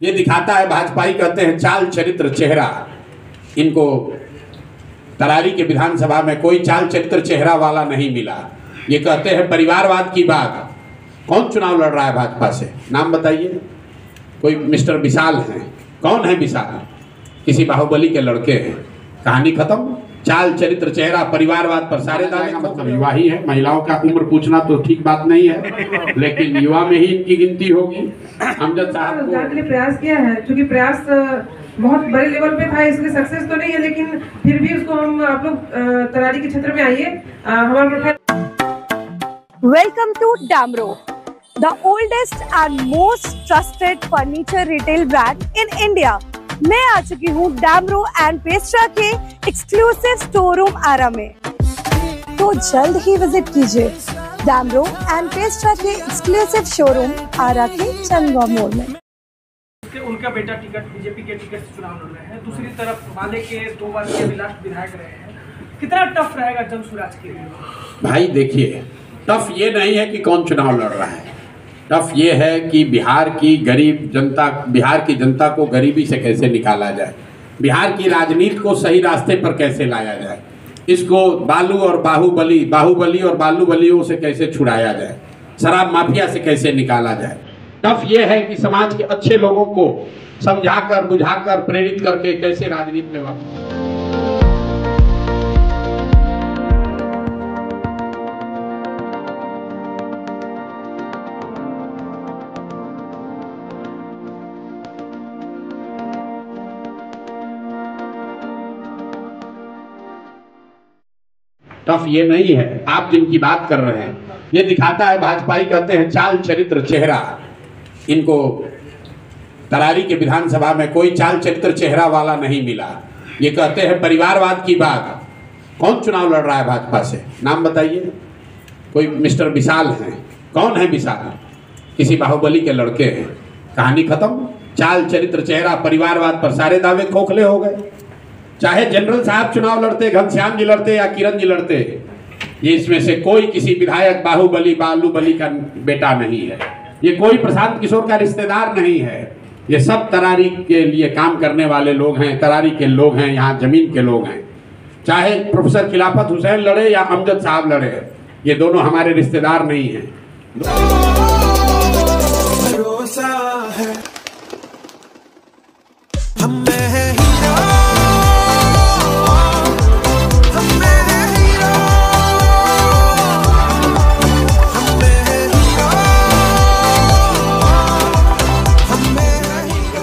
ये दिखाता है भाजपाई कहते हैं चाल चरित्र चेहरा। इनको तरारी के विधानसभा में कोई चाल चरित्र चेहरा वाला नहीं मिला। ये कहते हैं परिवारवाद की बात। कौन चुनाव लड़ रहा है भाजपा से? नाम बताइए। कोई मिस्टर विशाल हैं। कौन है विशाल? किसी बाहुबली के लड़के हैं। कहानी खत्म। चाल चरित्र चेहरा परिवारवाद पर सारे दावे का मतलब युवा ही है। महिलाओं का उम्र पूछना तो ठीक बात नहीं है, लेकिन युवा में ही इनकी गिनती होगी। अमजद साहब रोजगार के लिए प्रयास किया है, क्योंकि प्रयास बहुत बड़े लेवल पे था, इसलिए सक्सेस तो नहीं है, लेकिन फिर भी उसको हम आप लोग तरारी के क्षेत्र में आइए। हमारा welcome to Damro, the oldest and most trusted furniture retail brand in India. मैं आ चुकी हूँ डैमरो एंड पेस्ट्रा के एक्सक्लूसिव स्टोर रूम आरा में, तो जल्द ही विजिट कीजिए डैमरो एंड पेस्ट्रा के एक्सक्लूसिव शोरूम आरा के चंदवा मोड़ में। उनका बेटा टिकट बीजेपी के टिकट से चुनाव लड़ रहे हैं, दूसरी तरफ वाले के 2 बार के लास्ट विधायक रहे हैं। कितना टफ रहेगा जन सुराज के लिए? भाई देखिए, टफ ये नहीं है कि कौन चुनाव लड़ रहा है। टफ ये है कि बिहार की गरीब जनता, बिहार की जनता को गरीबी से कैसे निकाला जाए, बिहार की राजनीति को सही रास्ते पर कैसे लाया जाए, इसको बालू और बाहुबली और बालूबलियों से कैसे छुड़ाया जाए, शराब माफिया से कैसे निकाला जाए। टफ ये है कि समाज के अच्छे लोगों को समझाकर बुझाकर प्रेरित करके कैसे राजनीति में वापस। टफ ये नहीं है, आप जिनकी बात कर रहे हैं। ये दिखाता है भाजपाई कहते हैं चाल चरित्र चेहरा। इनको तरारी के विधानसभा में कोई चाल चरित्र चेहरा वाला नहीं मिला। ये कहते हैं परिवारवाद की बात। कौन चुनाव लड़ रहा है भाजपा से? नाम बताइए। कोई मिस्टर विशाल हैं। कौन है विशाल? किसी बाहुबली के लड़के हैं। कहानी खत्म। चाल चरित्र चेहरा परिवारवाद पर सारे दावे खोखले हो गए। चाहे जनरल साहब चुनाव लड़ते, घनश्याम जी लड़ते या किरण जी लड़ते, ये इसमें से कोई किसी विधायक बालूबली का बेटा नहीं है। ये कोई प्रशांत किशोर का रिश्तेदार नहीं है। ये सब तरारी के लिए काम करने वाले लोग हैं, तरारी के लोग हैं, यहाँ जमीन के लोग हैं। चाहे प्रोफेसर खिलाफत हुसैन लड़े या अमजद साहब लड़े, ये दोनों हमारे रिश्तेदार नहीं हैं।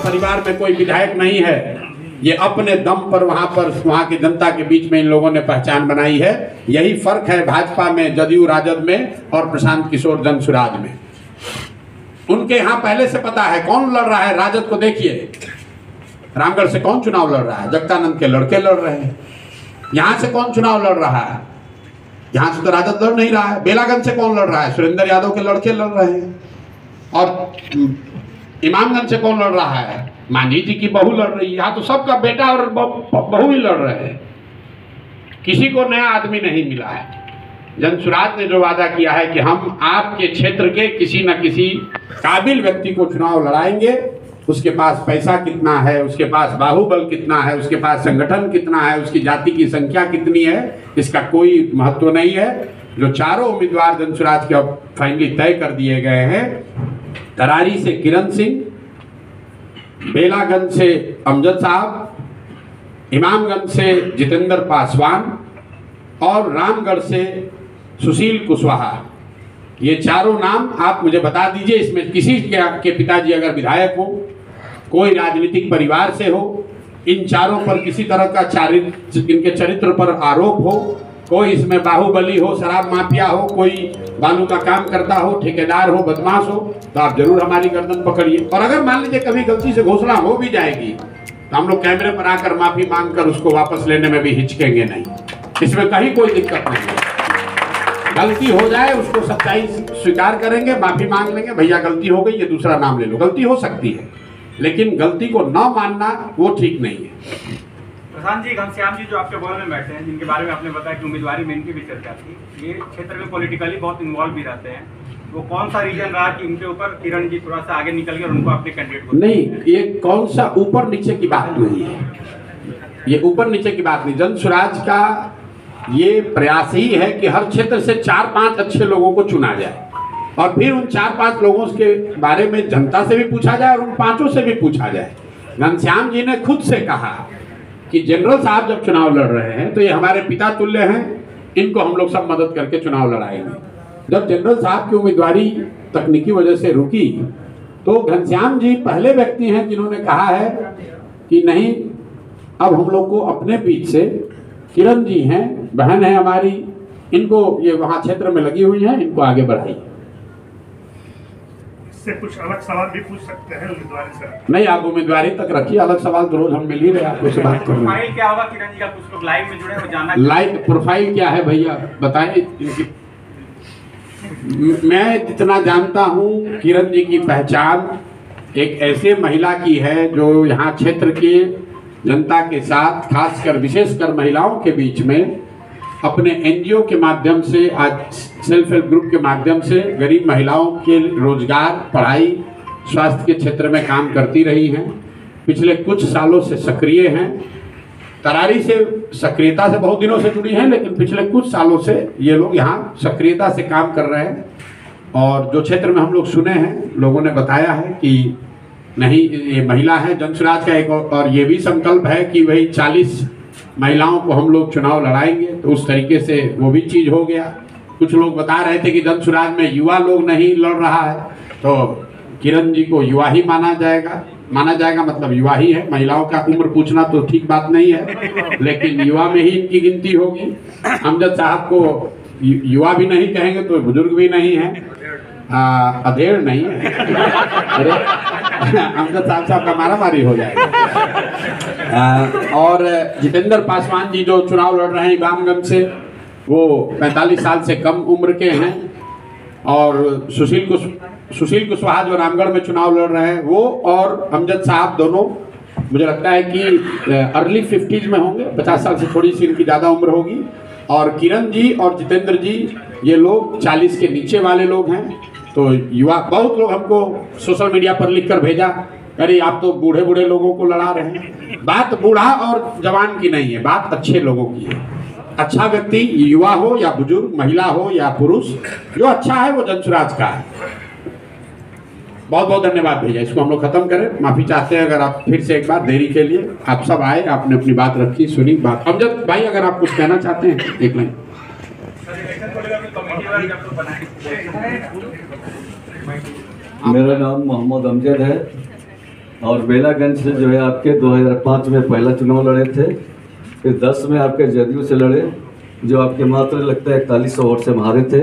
परिवार में कोई विधायक नहीं है। ये अपने दम पर वहां की जनता के बीच में इन लोगों ने पहचान बनाई है। यही फर्क है भाजपा में, जदयू राजद में और प्रशांत किशोर जनसुराज में। उनके यहाँ पहले से पता है कौन लड़ रहा है। राजद को देखिए, रामगढ़ से कौन चुनाव लड़ रहा है? जगदानंद के लड़के लड़ रहे हैं। यहाँ से कौन चुनाव लड़ रहा है? यहाँ से तो राजद लड़ नहीं रहा है। बेलागंज से कौन लड़ रहा है? सुरेंद्र यादव के लड़के लड़ रहे हैं। और इमामगंज से कौन लड़ रहा है? मांझी जी की बहू लड़ रही है। यहाँ तो सबका बेटा और बहू ही लड़ रहे हैं। किसी को नया आदमी नहीं मिला है। जनसुराज ने जो वादा किया है कि हम आपके क्षेत्र के किसी न किसी काबिल व्यक्ति को चुनाव लड़ाएंगे, उसके पास पैसा कितना है, उसके पास बाहुबल कितना है, उसके पास संगठन कितना है, उसकी जाति की संख्या कितनी है, इसका कोई महत्व नहीं है। जो चारों उम्मीदवार जनसुराज के फाइनली तय कर दिए गए हैं, तरारी से किरण सिंह, बेलागंज से अमजद साहब, इमामगंज से जितेंद्र पासवान और रामगढ़ से सुशील कुशवाहा, ये चारों नाम आप मुझे बता दीजिए। इसमें किसी के पिताजी अगर विधायक हो, कोई राजनीतिक परिवार से हो, इन चारों पर किसी तरह का इनके चरित्र पर आरोप हो, कोई इसमें बाहुबली हो, शराब माफिया हो, कोई बालू का काम करता हो, ठेकेदार हो, बदमाश हो, तो आप जरूर हमारी गर्दन पकड़िए। और अगर मान लीजिए कभी गलती से घोषणा हो भी जाएगी, तो हम लोग कैमरे पर आकर माफी मांगकर उसको वापस लेने में भी हिचकेंगे नहीं। इसमें कहीं कोई दिक्कत नहीं है। गलती हो जाए उसको सच्चाई स्वीकार करेंगे, माफी मांग लेंगे, भैया गलती हो गई, ये दूसरा नाम ले लो। गलती हो सकती है, लेकिन गलती को न मानना वो ठीक नहीं है। प्रधान जी, घनश्याम जी जो आपके बगल में बैठे हैं, जिनके बारे में आपने बताया कि उम्मीदवारी में इनकी भी चर्चा थी, ये क्षेत्र में पॉलिटिकली बहुत इन्वॉल्व भी रहते हैं। वो कौन सा रीजन रहा कि उनके ऊपर किरण जी थोड़ा सा आगे निकल गए और उनको अपने कैंडिडेट को? नहीं, ये कौन सा ऊपर नीचे की बात नहीं है, ये ऊपर नीचे की बात नहीं। जन स्वराज का ये प्रयास ही है कि हर क्षेत्र से 4-5 अच्छे लोगों को चुना जाए और फिर उन 4-5 लोगों के बारे में जनता से भी पूछा जाए और उन 5 से भी पूछा जाए। घनश्याम जी ने खुद से कहा कि जनरल साहब जब चुनाव लड़ रहे हैं तो ये हमारे पिता तुल्य हैं, इनको हम लोग सब मदद करके चुनाव लड़ाएंगे। जब जनरल साहब की उम्मीदवारी तकनीकी वजह से रुकी तो घनश्याम जी पहले व्यक्ति हैं जिन्होंने कहा है कि नहीं, अब हम लोग को अपने बीच से किरण जी हैं, बहन है हमारी, इनको ये वहाँ क्षेत्र में लगी हुई हैं, इनको आगे बढ़ाइए। इससे कुछ अलग सवाल भी पूछ सकते हैं उम्मीदवारी से? नहीं, आप उम्मीदवारी तक रखिए, अलग सवाल तो रोज हम मिल ही रहे आपको से बात कर रहे हैं। प्रोफाइल क्या होगा किरण जी का? कुछ लोग लाइव में जुड़े हैं, वो जानना। लाइव प्रोफाइल क्या है भैया बताएं इनकी। मैं जितना जानता हूँ किरण जी की पहचान एक ऐसे महिला की है जो यहाँ क्षेत्र के जनता के साथ, खासकर विशेषकर महिलाओं के बीच में अपने एनजीओ के माध्यम से, आज सेल्फ हेल्प ग्रुप के माध्यम से गरीब महिलाओं के रोजगार, पढ़ाई, स्वास्थ्य के क्षेत्र में काम करती रही हैं। पिछले कुछ सालों से सक्रिय हैं, तरारी से सक्रियता से बहुत दिनों से जुड़ी हैं, लेकिन पिछले कुछ सालों से ये लोग यहाँ सक्रियता से काम कर रहे हैं। और जो क्षेत्र में हम लोग सुने हैं, लोगों ने बताया है कि नहीं, ये महिला है। जन स्वराज का एक और ये भी संकल्प है कि वही 40 महिलाओं को हम लोग चुनाव लड़ाएंगे, तो उस तरीके से वो भी चीज़ हो गया। कुछ लोग बता रहे थे कि जन स्वराज में युवा लोग नहीं लड़ रहा है, तो किरण जी को युवा ही माना जाएगा मतलब युवा ही है। महिलाओं का उम्र पूछना तो ठीक बात नहीं है, लेकिन युवा में ही इनकी गिनती होगी। अमजद साहब को युवा भी नहीं कहेंगे तो बुजुर्ग भी नहीं है, अधेड़ नहीं है। अरे अमजद साहब का मारामारी हो जाएगा। और जितेंद्र पासवान जी जो चुनाव लड़ रहे हैं इमामगंज से, वो 45 साल से कम उम्र के हैं। और सुशील कुशवाहा जो रामगढ़ में चुनाव लड़ रहे हैं, वो और अमजद साहब दोनों मुझे लगता है कि अर्ली 50s में होंगे, 50 साल से थोड़ी सी इनकी ज़्यादा उम्र होगी। और किरण जी और जितेंद्र जी ये लोग 40 के नीचे वाले लोग हैं। तो युवा, बहुत लोग हमको सोशल मीडिया पर लिख कर भेजा, अरे आप तो बूढ़े बूढ़े लोगों को लड़ा रहे हैं। बात बूढ़ा और जवान की नहीं है, बात अच्छे लोगों की है। अच्छा व्यक्ति, युवा हो या बुजुर्ग, महिला हो या पुरुष, जो अच्छा है वो जन स्वराज का है। बहुत बहुत धन्यवाद भैया। इसको हम लोग खत्म करें, माफी चाहते हैं अगर आप फिर से एक बार देरी के लिए। आप सब आए, आपने अपनी बात रखी, सुनी बात। अमजद भाई अगर आप कुछ कहना चाहते हैं एक लाइन। मेरा नाम मोहम्मद अमजद है और बेलागंज से जो है आपके 2005 में पहला चुनाव लड़े थे, फिर 10 में आपके जदयू से लड़े, जो आपके मात्र लगता है 4100 वोट से हारे थे।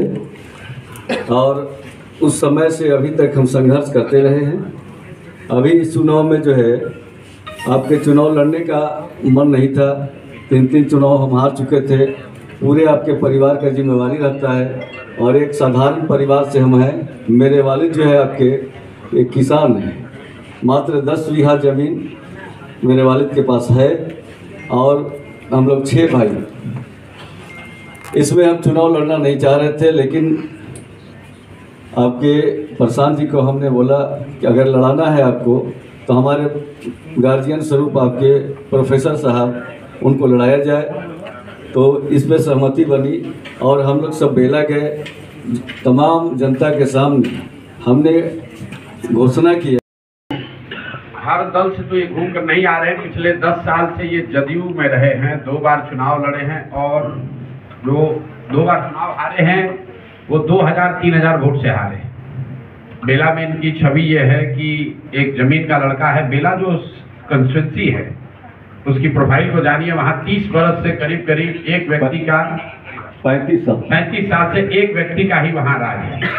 और उस समय से अभी तक हम संघर्ष करते रहे हैं। अभी इस चुनाव में जो है आपके चुनाव लड़ने का मन नहीं था, 3 चुनाव हम हार चुके थे। पूरे आपके परिवार का जिम्मेवारी रहता है और एक साधारण परिवार से हम हैं। मेरे वालिद जो है आपके एक किसान हैं, मात्र 10 बीघा ज़मीन मेरे वालिद के पास है और हम लोग 6 भाई। इसमें हम चुनाव लड़ना नहीं चाह रहे थे, लेकिन आपके प्रशांत जी को हमने बोला कि अगर लड़ाना है आपको तो हमारे गार्जियन स्वरूप आपके प्रोफेसर साहब, उनको लड़ाया जाए। तो इस पर सहमति बनी और हम लोग सब बेला गए, तमाम जनता के सामने हमने घोषणा की। हर दल से तो ये घूम कर नहीं आ रहे हैं। पिछले 10 साल से ये जदयू में रहे हैं, 2 बार चुनाव लड़े हैं और जो 2 बार चुनाव हारे हैं वो 2000-3000 वोट से हारे। बेला में इनकी छवि ये है कि एक जमीन का लड़का है। बेला जो कंस्टिट्यूंसी है उसकी प्रोफाइल को जानिए, वहाँ 30 बरस से करीब एक व्यक्ति का 35 साल से एक व्यक्ति का ही वहाँ राज है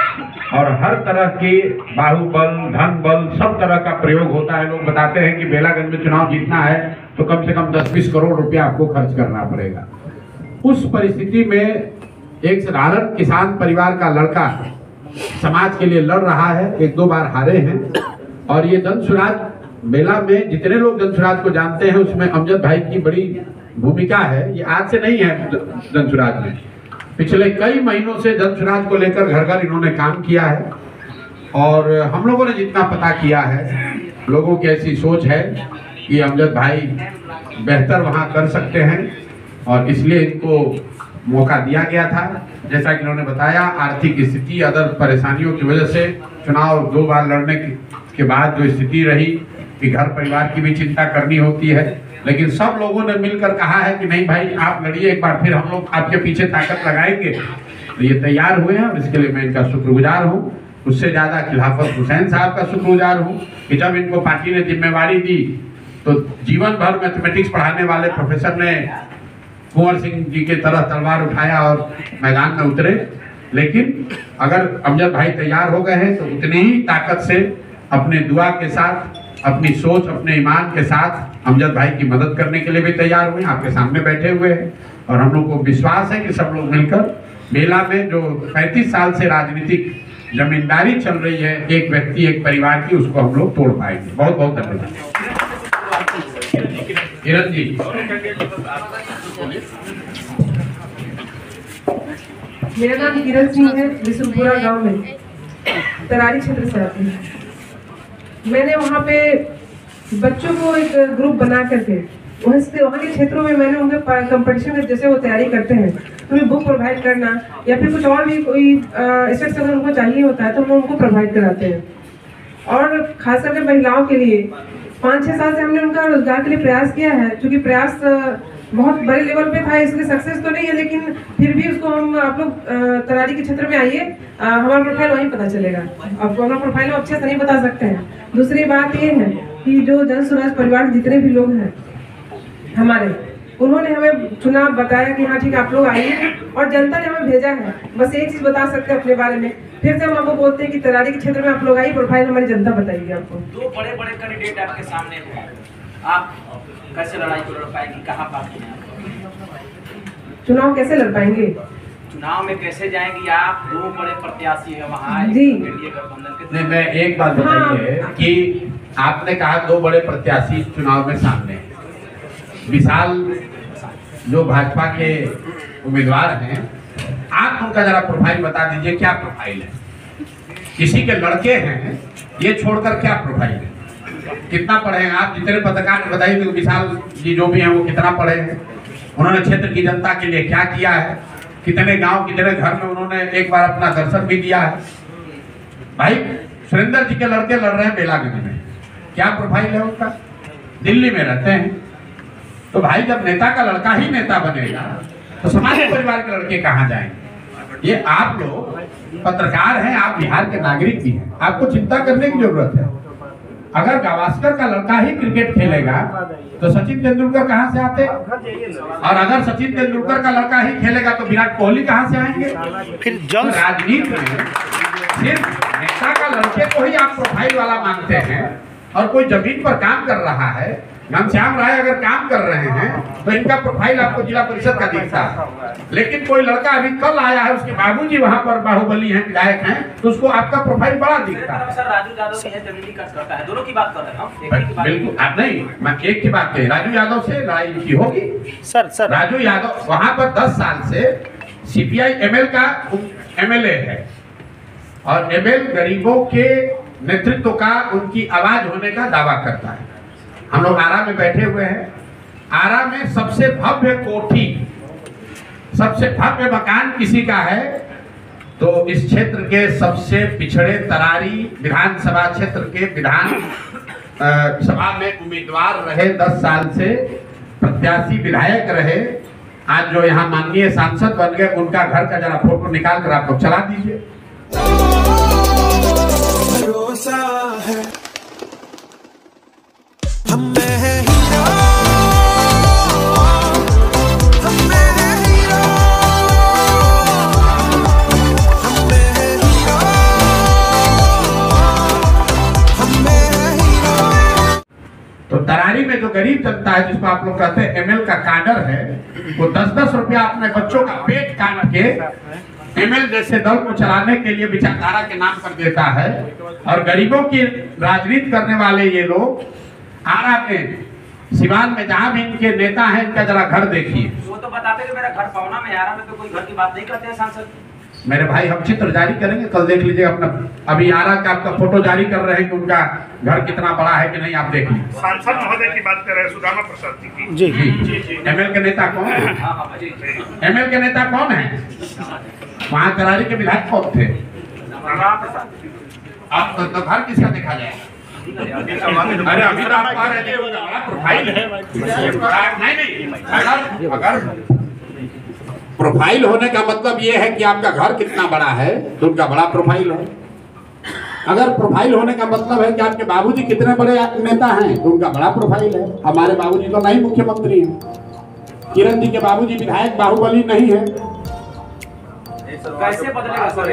और हर तरह के बाहुबल, धन बल, सब तरह का प्रयोग होता है। लोग बताते हैं कि बेलागंज में चुनाव जीतना है तो कम से कम 10-20 करोड़ रुपया आपको खर्च करना पड़ेगा। उस परिस्थिति में एक साधारण किसान परिवार का लड़का समाज के लिए लड़ रहा है, 1-2 बार हारे हैं। और ये जन स्वराज बेला में जितने लोग जन स्वराज को जानते हैं उसमें अमजद भाई की बड़ी भूमिका है। ये आज से नहीं है जन स्वराज में, पिछले कई महीनों से जनसुराज को लेकर घर घर इन्होंने काम किया है और हम लोगों ने जितना पता किया है, लोगों की ऐसी सोच है कि अमजद भाई बेहतर वहाँ कर सकते हैं और इसलिए इनको मौका दिया गया था। जैसा कि इन्होंने बताया, आर्थिक स्थिति अदर परेशानियों की वजह से चुनाव 2 बार लड़ने के बाद जो स्थिति रही कि घर परिवार की भी चिंता करनी होती है, लेकिन सब लोगों ने मिलकर कहा है कि नहीं भाई आप लड़िए, एक बार फिर हम लोग आपके पीछे ताकत लगाएंगे। तो ये तैयार हुए हैं और इसके लिए मैं इनका शुक्रगुजार हूँ। उससे ज़्यादा खिलाफत हुसैन साहब का शुक्रगुजार हूँ कि जब इनको पार्टी ने जिम्मेवारी दी तो जीवन भर मैथमेटिक्स पढ़ाने वाले प्रोफेसर ने कुंवर सिंह जी के तरह तलवार उठाया और मैदान में उतरे। लेकिन अगर अमजद भाई तैयार हो गए हैं तो उतनी ही ताकत से अपने दुआ के साथ, अपनी सोच, अपने ईमान के साथ अमजद भाई की मदद करने के लिए भी तैयार हुए, आपके सामने बैठे हुए हैं। और हम लोग को विश्वास है कि सब लोग मिलकर बेला में जो 35 साल से राजनीतिक जमींदारी चल रही है, एक व्यक्ति एक परिवार की, उसको हम लोग तोड़ पाएंगे। बहुत बहुत धन्यवाद। किरण जी, मेरा नाम किरण सिंह है, बिशुनपुरा गांव में तरारी क्षेत्र से आती हूँ। मैंने वहाँ पे बच्चों को एक ग्रुप बना करके वहाँ के क्षेत्रों में मैंने उनके कंपटीशन में जैसे वो तैयारी करते हैं तो उन्हें बुक प्रोवाइड करना या फिर कुछ और भी कोई स्टेट अगर उनको चाहिए होता है तो हम उनको प्रोवाइड कराते हैं। और खास करके महिलाओं के लिए 5-6 साल से हमने उनका रोजगार के लिए प्रयास किया है। क्योंकि प्रयास बहुत बड़े लेवल पे था, इसलिए सक्सेस तो नहीं है, लेकिन फिर भी उसको हम आप लोग तरारी के क्षेत्र में आइए, हमारा प्रोफाइल वहीं पता चलेगा। आपको हमारा प्रोफाइल हम अच्छे से नहीं बता सकते हैं। दूसरी बात ये है कि जो जनसुराज परिवार जितने भी लोग हैं हमारे, उन्होंने हमें चुनाव बताया कि हाँ ठीक है आप लोग आइए, और जनता ने हमें भेजा है। बस एक चीज़ बता सकते हैं अपने बारे में, फिर से हम आपको बोलते हैं कि तरारी के क्षेत्र में आप लोग आइए, प्रोफाइल हमारी जनता बताएगी आपको। 2 बड़े-बड़े कैंडिडेट आपके सामने हैं, आप कैसे लड़ाई को लड़ पाएंगे? कहाँ पाते हैं चुनाव कैसे लड़ पाएंगे? चुनाव में कैसे जाएंगी आप? 2 बड़े प्रत्याशी है वहाँ जी। एनडीए गठबंधन के। नहीं, मैं एक बात बताइए कि आपने कहा 2 बड़े प्रत्याशी चुनाव में सामने हैं। विशाल जो भाजपा के उम्मीदवार हैं, आप उनका जरा प्रोफाइल बता दीजिए, क्या प्रोफाइल है? किसी के लड़के हैं, ये छोड़कर क्या प्रोफाइल है? कितना पढ़े हैं आप? जितने पत्रकार ने बताइए कि विशाल जी जो भी हैं वो कितना पढ़े हैं, उन्होंने क्षेत्र की जनता के लिए क्या किया है, कितने गांव कितने घर में उन्होंने एक बार अपना दर्शन भी दिया है। भाई सुरेंद्र जी के लड़के लड़ रहे हैं बेलागंज में, क्या प्रोफाइल है उनका? दिल्ली में रहते हैं। तो भाई जब नेता का लड़का ही नेता बनेगा तो समाज परिवार के लड़के कहाँ जाएंगे? ये आप लोग पत्रकार हैं, आप बिहार के नागरिक भी हैं, आपको चिंता करने की जरूरत है। अगर गावस्कर का लड़का ही क्रिकेट खेलेगा तो सचिन तेंदुलकर कहाँ से आते? और अगर सचिन तेंदुलकर का लड़का ही खेलेगा तो विराट कोहली कहाँ से आएंगे? फिर जब राजनीति में सिर्फ नेता का लड़के को ही आप प्रोफाइल वाला मानते हैं, और कोई जमीन पर काम कर रहा है, घनश्याम राय अगर काम कर रहे हैं तो इनका प्रोफाइल आपको जिला परिषद का दिखता है। लेकिन कोई लड़का अभी कल आया है, उसके बाबूजी वहां पर बाहुबली हैं, विधायक हैं, तो उसको आपका प्रोफाइल बड़ा दिखता है। सर राजू यादव से जमीनी कट करता है, दोनों की बात कर रहे हैं। बिल्कुल आप नहीं, मैं एक की बात कही, राजू यादव से लड़ाई की होगी। सर राजू यादव वहां पर 10 साल से सीपीआई एमएल का एमएलए है, और एमएल गरीबों के नेतृत्व का, उनकी आवाज होने का दावा करता है। हम लोग आरा में बैठे हुए हैं। आरा में सबसे भव्य कोठी, सबसे भव्य मकान किसी का है तो इस क्षेत्र के सबसे पिछड़े तरारी विधानसभा क्षेत्र के विधान सभा में उम्मीदवार रहे, 10 साल से प्रत्याशी विधायक रहे, आज जो यहाँ माननीय सांसद बन गए, उनका घर का जरा फोटो निकाल कर आप लोग चला दीजिए। तो तरारी में जो गरीब जनता है, जिसको आप लोग कहते हैं एमएल का काडर है, वो 10-10 रुपया अपने बच्चों का पेट काट के एमएल जैसे दल को चलाने के लिए विचारधारा के नाम पर देता है। और गरीबों की राजनीति करने वाले ये लोग आरा में सिवान में जहाँ भी इनके नेता हैं, इनका जरा घर देखिए। वो तो बताते कि मेरा घर पवना में आरा में, तो कोई घर की बात नहीं करते हैं सांसद। मेरे भाई हम चित्र जारी करेंगे, कल देख लीजिए अपना। अभी आरा का आपका फोटो जारी कर रहे हैं कि उनका घर कितना बड़ा है कि नहीं, आप देख लीजिए। सांसद महोदय की बात कर रहे हैं, सुदामा प्रसाद जी की। जी। एमएल के नेता कौन है? एमएल के नेता कौन है? वहाँ करारी के विधायक कौन थे? आप तो घर किसका देखा जाएगा? अरे अभी तो आप कह रहे थे बड़ा प्रोफाइल है। नहीं, अगर प्रोफाइल होने का मतलब ये है कि आपका घर कितना बड़ा है तो उनका बड़ा प्रोफाइल है। अगर प्रोफाइल होने का मतलब है कि आपके बाबूजी कितने बड़े नेता हैं तो उनका बड़ा प्रोफाइल है। हमारे बाबूजी तो नहीं मुख्यमंत्री हैं। किरण जी के बाबूजी विधायक बाहुबली नहीं है। कैसे बदलेगा सर?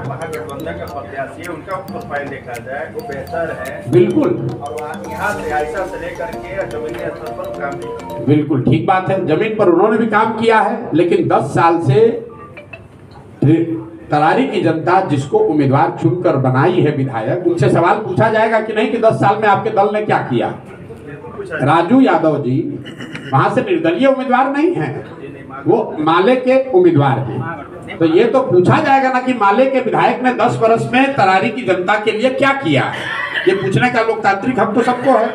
महागठबंधन का प्रत्याशी है, उनका प्रोफाइल देखा जाए वो बेहतर है। बिल्कुल। और यहाँ से ऐसा से लेकर के जमीनी स्तर पर काम नहीं। बिल्कुल ठीक बात है, जमीन पर उन्होंने भी काम किया है, लेकिन 10 साल से तरारी की जनता जिसको उम्मीदवार चुनकर बनाई है विधायक, उनसे सवाल पूछा जाएगा कि नहीं कि 10 साल में आपके दल ने क्या किया। राजू यादव जी वहां से निर्दलीय उम्मीदवार नहीं है, वो माले के उम्मीदवार हैं। तो ये तो पूछा जाएगा ना कि माले के विधायक ने 10 वर्ष में तरारी की जनता के लिए क्या किया। ये पूछने का लोकतांत्रिक हक तो सबको है।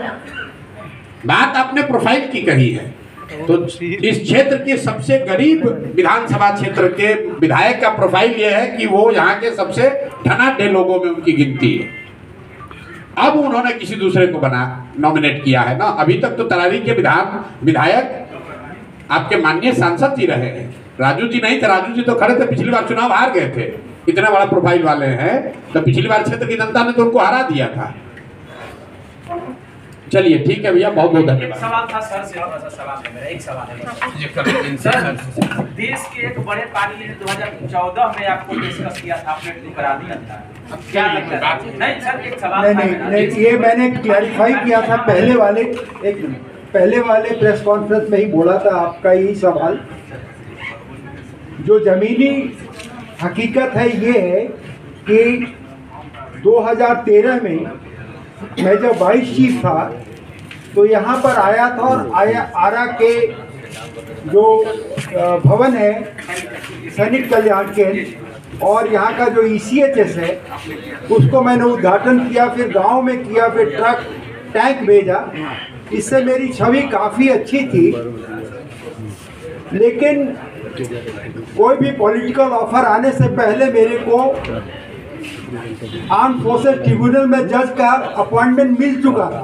बात आपने प्रोफाइल की कही है, तो इस क्षेत्र के सबसे गरीब विधानसभा क्षेत्र के विधायक का प्रोफाइल ये है कि वो यहाँ के सबसे धनाढ्य लोगों में उनकी गिनती है। अब उन्होंने किसी दूसरे को नॉमिनेट किया है ना। अभी तक तो तरारी के विधायक आपके माननीय सांसद जी रहे हैं। राजू जी नहीं थे, राजू जी तो खड़े थे, पिछली बार चुनाव हार गए थे। इतना बड़ा प्रोफाइल वाले हैं तो पिछली बार क्षेत्र की जनता ने तो उनको हरा दिया था। चलिए ठीक है भैया, बहुत बहुत धन्यवाद। एक सवाल था सर से, थोड़ा सा सवाल है मेरा, एक सवाल है सर। देश के एक बड़े पार्टी ने 2014 में आपको डिस्कस किया था, आपने क्यों करा दिया था? अब क्या लगता है? नहीं सर, एक सवाल नहीं, ये मैंने क्लैरिफाई किया था पहले वाले प्रेस कॉन्फ्रेंस में ही बोला था आपका यही सवाल। जो जमीनी हकीकत है ये है कि 2013 में मैं जब वाइस चीफ था तो यहाँ पर आया था और आरा के जो भवन है सैनिक कल्याण केंद्र और यहाँ का जो ECHS है उसको मैंने उद्घाटन किया, फिर गांव में किया, फिर ट्रक टैंक भेजा। इससे मेरी छवि काफ़ी अच्छी थी, लेकिन कोई भी पॉलिटिकल ऑफर आने से पहले मेरे को आर्म फोर्सेस ट्रिब्यूनल में जज का अपॉइंटमेंट मिल चुका था।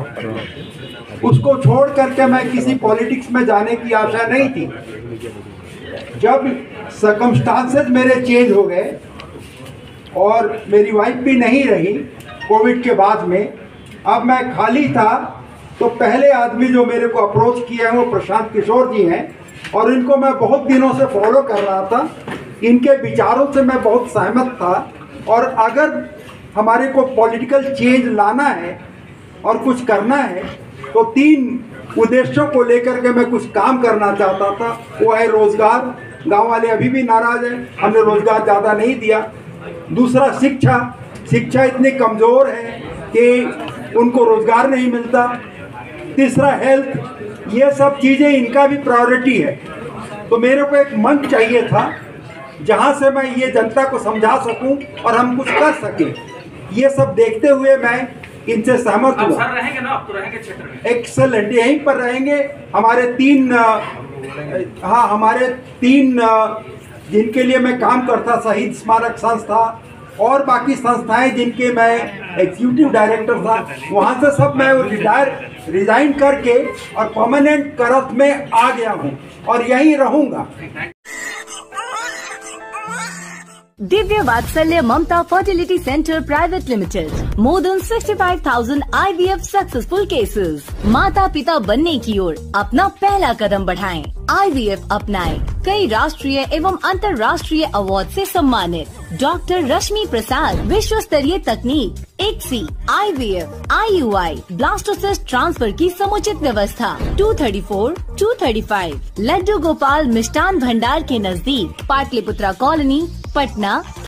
उसको छोड़ करके मैं किसी पॉलिटिक्स में जाने की आशा नहीं थी। जब सर्कमस्टांसेस मेरे चेंज हो गए और मेरी वाइफ भी नहीं रही कोविड के बाद में, अब मैं खाली था, तो पहले आदमी जो मेरे को अप्रोच किया है वो प्रशांत किशोर जी हैं और इनको मैं बहुत दिनों से फॉलो कर रहा था। इनके विचारों से मैं बहुत सहमत था और अगर हमारे को पॉलिटिकल चेंज लाना है और कुछ करना है तो 3 उद्देश्यों को लेकर के मैं कुछ काम करना चाहता था। वो है रोजगार, गांव वाले अभी भी नाराज हैं, हमने रोजगार ज़्यादा नहीं दिया। दूसरा शिक्षा इतनी कमज़ोर है कि उनको रोजगार नहीं मिलता। तीसरा हेल्थ, ये सब चीज़ें इनका भी प्रायोरिटी है। तो मेरे को एक मंच चाहिए था जहाँ से मैं ये जनता को समझा सकूं और हम कुछ कर सकें। ये सब देखते हुए मैं इनसे सहमत हुआ। सर रहेंगे ना, अब तो रहेंगे क्षेत्र में? एक्सेलेंट, यहीं पर रहेंगे। हमारे 3 जिनके लिए मैं काम करता, शहीद स्मारक संस्था और बाकी संस्थाएं जिनके मैं एग्जीक्यूटिव डायरेक्टर था, वहाँ से सब मैं रिजाइन करके और परमानेंट करत में आ गया हूँ और यहीं रहूँगा। Divya Vatsalya Mamta fertility centre private limited, more than 65,000 IVF successful cases. माता पिता बनने की ओर अपना पहला कदम बढ़ाएं, IVF अपनाएं। कई राष्ट्रीय एवं अंतर्राष्ट्रीय अवार्ड से सम्मानित डॉक्टर रश्मि प्रसाद, विश्व स्तरीय तकनीक, ICSI, IVF, IUI, blastocyst transfer की समुचित व्यवस्था। 234, 235 लड्डू गोपाल मिष्ठान भंडार के नजदीक, पाटलिपुत्रा कॉलोनी, पटना।